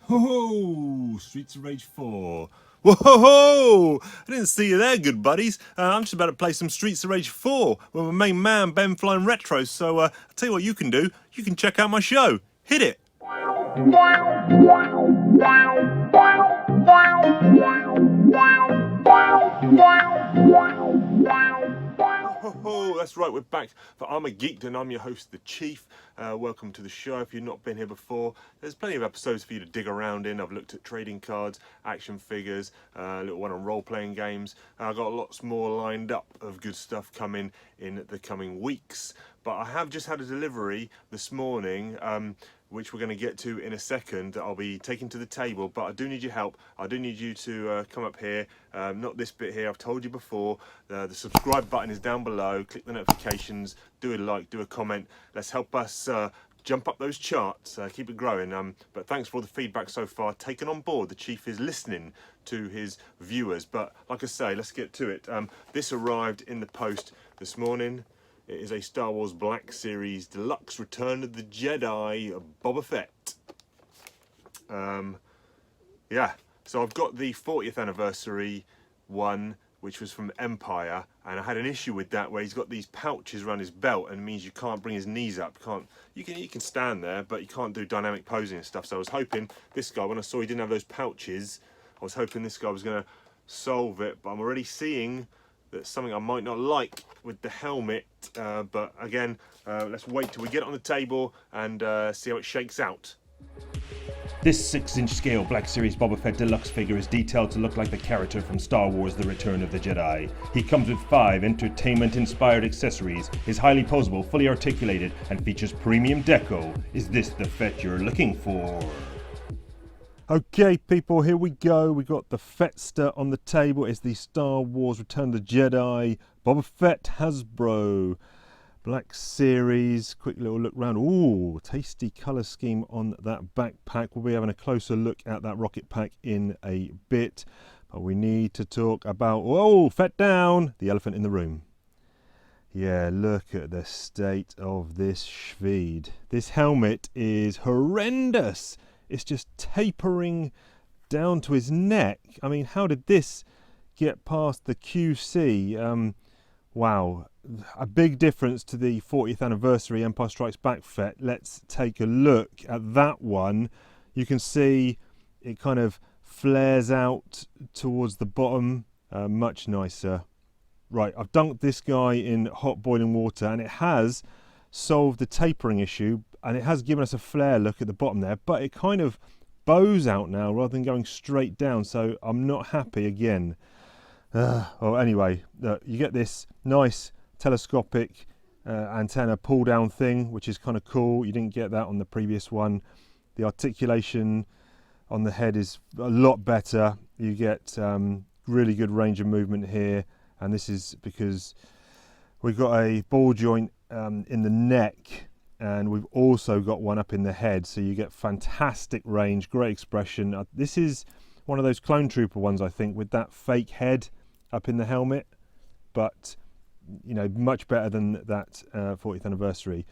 Ho! Streets of Rage 4. Whoa! I didn't see you there, good buddies. I'm just about to play some Streets of Rage 4 with my main man, Ben Flying Retro. So I'll tell you what you can do. You can check out my show. Hit it! Oh, that's right, we're back for ArmaGEEKdon. I'm your host, The Chief. Welcome to the show. If you've not been here before, there's plenty of episodes for you to dig around in. I've looked at trading cards, action figures, a little one on role-playing games. I've got lots more lined up of good stuff coming in the coming weeks. But I have just had a delivery this morning, which we're going to get to in a second, that I'll be taking to the table. But I do need your help. I do need you to come up here. Not this bit here, I've told you before. The subscribe button is down below. Click the notifications, do a like, do a comment. Let's help us jump up those charts, keep it growing. But thanks for all the feedback so far. Taken on board. The Chief is listening to his viewers. But like I say, let's get to it. This arrived in the post this morning. It is a Star Wars Black Series Deluxe Return of the Jedi Boba Fett. Yeah, so I've got the 40th anniversary one, which was from Empire, and I had an issue with that where he's got these pouches around his belt and it means you can't bring his knees up. You can stand there, but you can't do dynamic posing and stuff. So I was hoping this guy, when I saw he didn't have those pouches, I was hoping this guy was going to solve it, but I'm already seeing that's something I might not like with the helmet, but again, let's wait till we get it on the table and see how it shakes out. This 6-inch scale Black Series Boba Fett Deluxe figure is detailed to look like the character from Star Wars The Return of the Jedi. He comes with 5 entertainment-inspired accessories, is highly posable, fully articulated, and features premium deco. Is this the Fett you're looking for? Okay, people, here we go. We got the Fettster on the table. It's the Star Wars Return of the Jedi Boba Fett Hasbro Black Series. Quick little look round. Ooh, tasty colour scheme on that backpack. We'll be having a closer look at that rocket pack in a bit. But we need to talk about, whoa, Fett down, the elephant in the room. Yeah, look at the state of this Schweed. This helmet is horrendous. It's just tapering down to his neck. I mean, how did this get past the QC? Wow, a big difference to the 40th anniversary Empire Strikes Back Fett. Let's take a look at that one. You can see it kind of flares out towards the bottom. Much nicer. Right, I've dunked this guy in hot boiling water and it has solved the tapering issue. And it has given us a flare look at the bottom there, but it kind of bows out now rather than going straight down, so I'm not happy again. Well, anyway, you get this nice telescopic antenna pull down thing, which is kind of cool. You didn't get that on the previous one. The articulation on the head is a lot better. You get really good range of movement here, and this is because we've got a ball joint in the neck, and we've also got one up in the head, so you get fantastic range, great expression. This is one of those Clone Trooper ones, I think, with that fake head up in the helmet, but you know, much better than that 40th anniversary.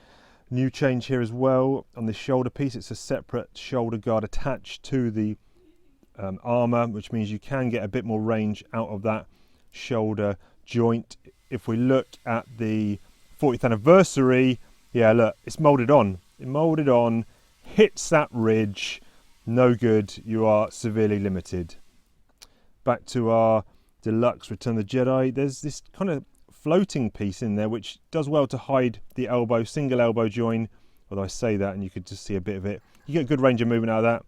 New change here as well on the shoulder piece. It's a separate shoulder guard attached to the armor, which means you can get a bit more range out of that shoulder joint. If we look at the 40th anniversary, yeah, look, it's molded on. It molded on, hits that ridge, no good. You are severely limited. Back to our Deluxe Return of the Jedi. There's this kind of floating piece in there which does well to hide the elbow, single elbow join. Although I say that and you could just see a bit of it. You get good range of movement out of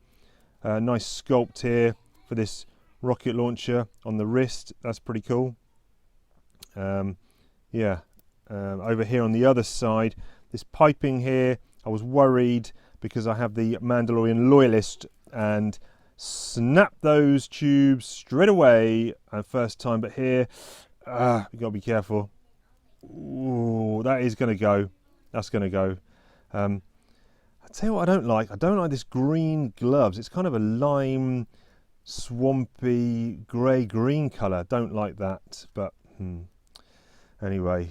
that. Nice sculpt here for this rocket launcher on the wrist. That's pretty cool. Yeah. Over here on the other side, this piping here, I was worried because I have the Mandalorian Loyalist and snap those tubes straight away first time, but here you gotta be careful. Ooh, that is gonna go. That's gonna go. I'll tell you what I don't like this green gloves. It's kind of a lime swampy grey green colour. Don't like that, but anyway,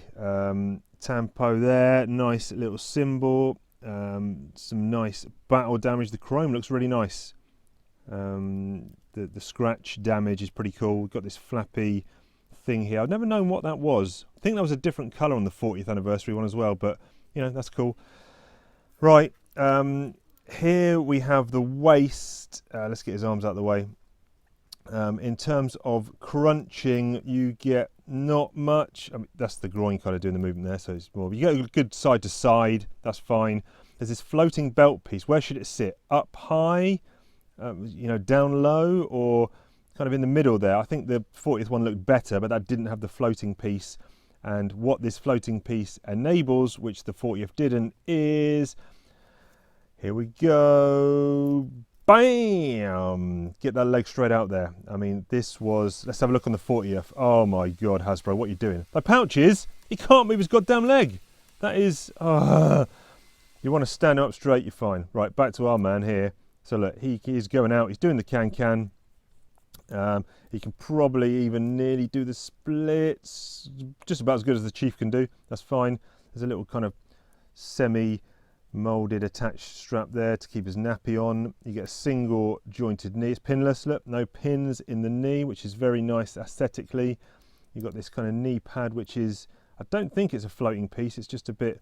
Tampo there, nice little symbol, some nice battle damage. The chrome looks really nice. The scratch damage is pretty cool. We've got this flappy thing here. I've never known what that was. I think that was a different colour on the 40th anniversary one as well, but you know, that's cool. Right, here we have the waist. Let's get his arms out of the way. In terms of crunching, you get not much. I mean, that's the groin kind of doing the movement there, so it's more. You get a good side to side, that's fine. There's this floating belt piece. Where should it sit? Up high, you know, down low, or kind of in the middle there? I think the 40th one looked better, but that didn't have the floating piece. And what this floating piece enables, which the 40th didn't, is, here we go, bam! Get that leg straight out there. I mean, this was, let's have a look on the 40th. Oh my God, Hasbro, what are you doing? The pouches, he can't move his goddamn leg. That is, you want to stand up straight, you're fine. Right, back to our man here. So look, he's going out, he's doing the can-can. He can probably even nearly do the splits, just about as good as the Chief can do. That's fine. There's a little kind of semi-molded attached strap there to keep his nappy on. You get a single jointed knee. It's pinless, look, no pins in the knee, which is very nice aesthetically. You've got this kind of knee pad, which is, I don't think it's a floating piece, it's just a bit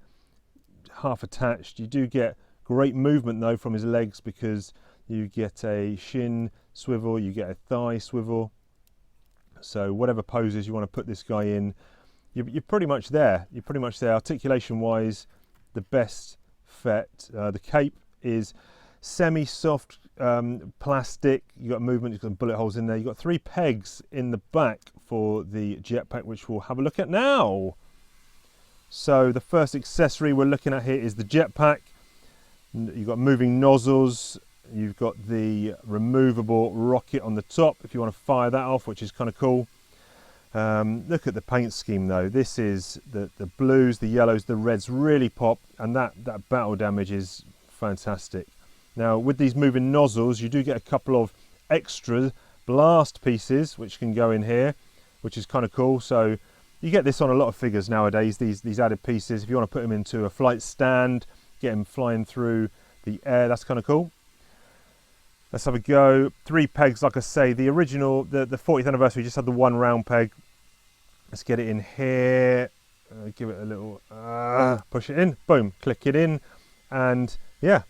half attached. You do get great movement though from his legs, because you get a shin swivel, you get a thigh swivel. So whatever poses you want to put this guy in, you're pretty much there. You're pretty much there. Articulation wise, the best Fett. The cape is semi-soft plastic. You've got movement, you've got bullet holes in there. You've got 3 pegs in the back for the jetpack, which we'll have a look at now. So the first accessory we're looking at here is the jetpack. You've got moving nozzles. You've got the removable rocket on the top if you want to fire that off, which is kind of cool. Look at the paint scheme though. This is the blues, the yellows, the reds really pop, and that battle damage is fantastic. Now with these moving nozzles, you do get a couple of extra blast pieces which can go in here, which is kind of cool. So you get this on a lot of figures nowadays, these added pieces. If you want to put them into a flight stand, get them flying through the air, that's kind of cool. Let's have a go. 3 pegs, like I say. The original, the 40th anniversary, just had the 1 round peg. Let's get it in here. Give it a little push it in. Boom, click it in, and yeah,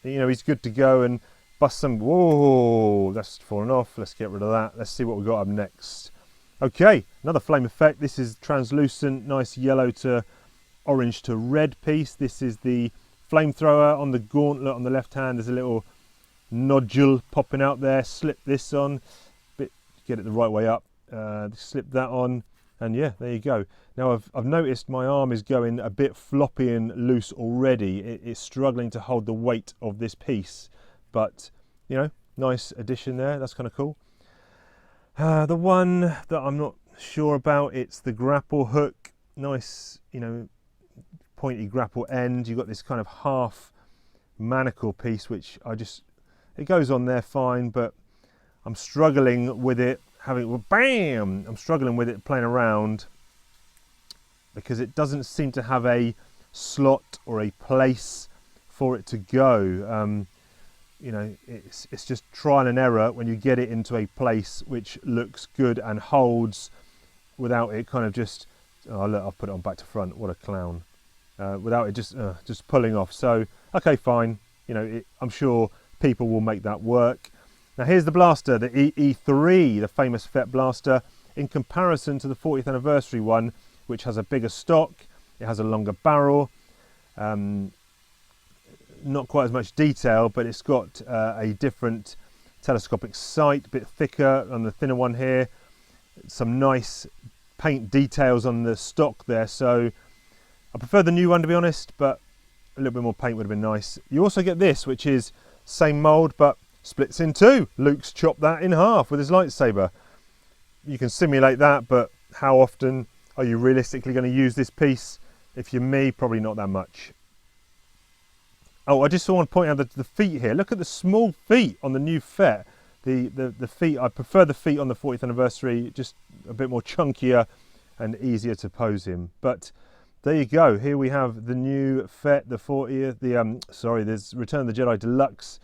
you know, he's good to go. And bust some. Whoa, that's fallen off. Let's get rid of that. Let's see what we've got up next. Okay, another flame effect. This is translucent, nice yellow to orange to red piece. This is the flamethrower on the gauntlet on the left hand. There's a little nodule popping out there. Slip this on, get it the right way up, slip that on, and yeah, there you go. Now I've noticed my arm is going a bit floppy and loose already. It's struggling to hold the weight of this piece, but you know, nice addition there. That's kind of cool. The one that I'm not sure about, it's the grapple hook. Nice, you know, pointy grapple end. You've got this kind of half manacle piece, which it goes on there fine, but I'm struggling with it, bam! I'm struggling with it playing around, because it doesn't seem to have a slot or a place for it to go. You know, it's just trial and error when you get it into a place which looks good and holds without it kind of just, oh look, I'll put it on back to front, what a clown. Without it just pulling off. So, okay, fine, you know, I'm sure people will make that work. Now here's the blaster, the E3, the famous Fett blaster, in comparison to the 40th anniversary one, which has a bigger stock, it has a longer barrel, not quite as much detail, but it's got a different telescopic sight, a bit thicker on the thinner one here, some nice paint details on the stock there. So I prefer the new one, to be honest, but a little bit more paint would have been nice. You also get this, which is same mold but splits in 2. Luke's chopped that in half with his lightsaber. You can simulate that, but how often are you realistically going to use this piece? If you're me, probably not that much. Oh, I just want to point out the feet here. Look at the small feet on the new Fett. The feet, I prefer the feet on the 40th anniversary, just a bit more chunkier and easier to pose in. But there you go. Here we have the new Fett, the 40th, there's Return of the Jedi Deluxe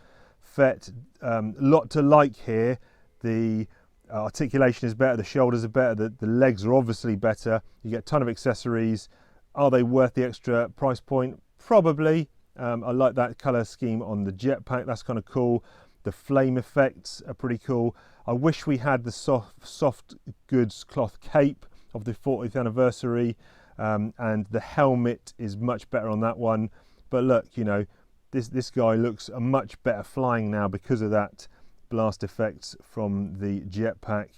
Fett. Lot to like here. The articulation is better, the shoulders are better, the legs are obviously better. You get a ton of accessories. Are they worth the extra price point? Probably. I like that colour scheme on the jetpack, that's kind of cool. The flame effects are pretty cool. I wish we had the soft goods cloth cape of the 40th anniversary, and the helmet is much better on that one. But look, you know, this guy looks a much better flying now because of that blast effects from the jetpack.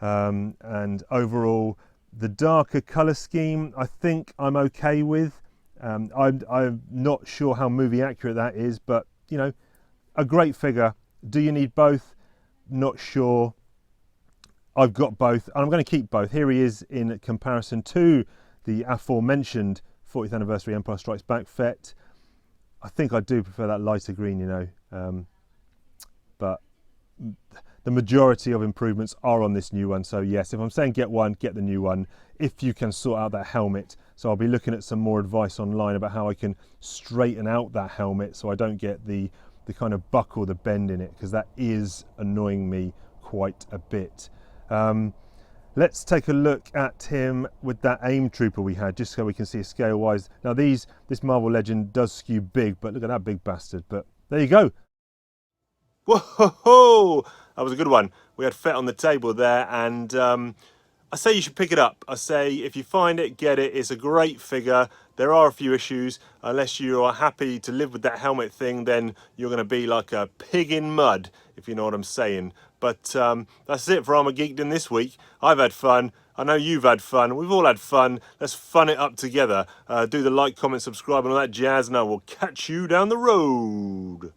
And overall, the darker colour scheme, I think I'm okay with. I'm not sure how movie accurate that is, but you know, a great figure. Do you need both? Not sure. I've got both, and I'm going to keep both. Here he is in comparison to the aforementioned 40th anniversary Empire Strikes Back Fett. I think I do prefer that lighter green, you know, but the majority of improvements are on this new one. So yes, if I'm saying get one, get the new one, if you can sort out that helmet. So I'll be looking at some more advice online about how I can straighten out that helmet so I don't get the kind of buckle, the bend in it, because that is annoying me quite a bit. Let's take a look at him with that AIM trooper we had, just so we can see scale wise. Now this Marvel Legend does skew big, but look at that big bastard. But there you go. Whoa, that was a good one. We had Fett on the table there, and I say you should pick it up. I say if you find it, get it. It's a great figure. There are a few issues. Unless you are happy to live with that helmet thing, then you're going to be like a pig in mud, if you know what I'm saying. But that's it for ArmaGEEKdon this week. I've had fun. I know you've had fun. We've all had fun. Let's fun it up together. Do the like, comment, subscribe and all that jazz, and I will catch you down the road.